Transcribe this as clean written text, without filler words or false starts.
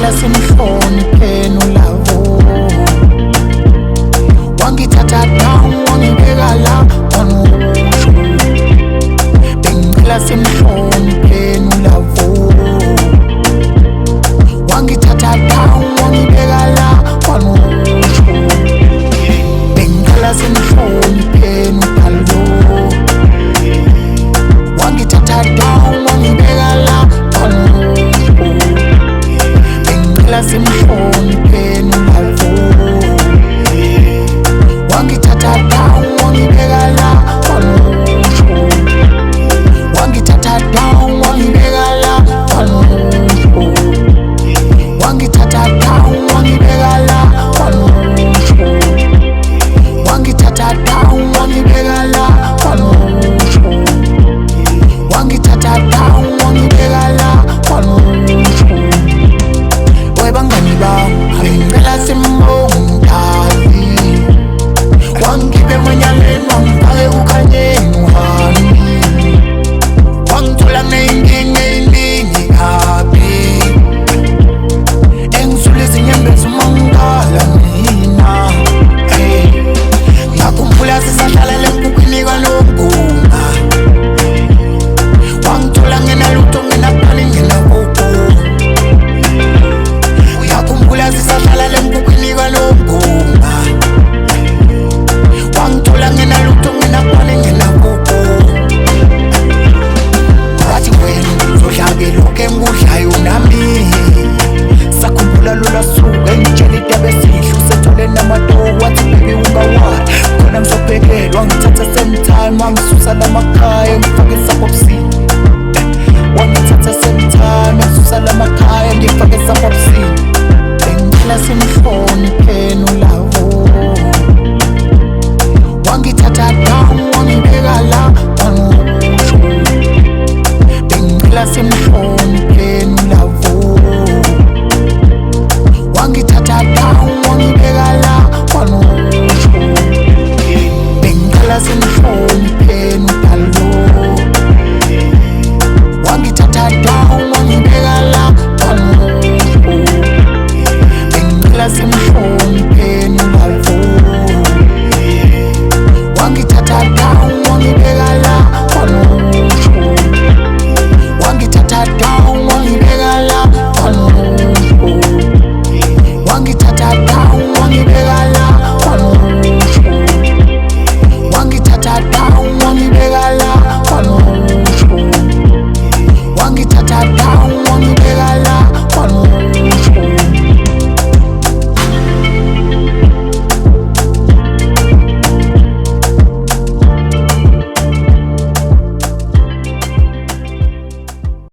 bengicela simhlonipheni ulavo. Wangithatha down wangibeka la wanosho. Bengicela simhlonipheni ulavo. Wangithatha down wangibeka la wanosho. Bengicela simhlonipheni upalo. Wangithatha down wangibeka la wanosho. Bengicela simhlonipheni ulavo. Wangithatha down wangibeka la wanosho. Wangithatha down wangibeka la wanosho. Wangithatha down wangibeka la wanosho. Wangithatha down wangibeka la wanosho. Wangithatha down wangibeka la wanosho. Webangani bami ngicela simbongani. Wangibe manyaleni wangifake ukhanyeni wami. Wangithola neyinkinga eyiningi kabi. Engisule izinyembezi umangala mina. Ngakhumbula sisahlalele emkhukhwini kaNongunga. Wangithola nginalutho nginapani nginakupho. Ngakhumbula sisahlalele emkhukhwini kaNongunga. Wangithola nginalutho nginapani nginakupho. Wathi wena uzodlake lokhu engikudlayo nami. Sakhumbula lula suku engitshela indaba esihle usethole namatoho. Wathi baby ungawari khona ngizobhekelwa. Wangithatha same time wangisusa lamakhaya ngifake esabhokisini. Wangithatha same time ngisusa lamakhaya ngifake esabhokisini. Bengicela simhlonipheni ulavo. Wangithatha down wangibeka la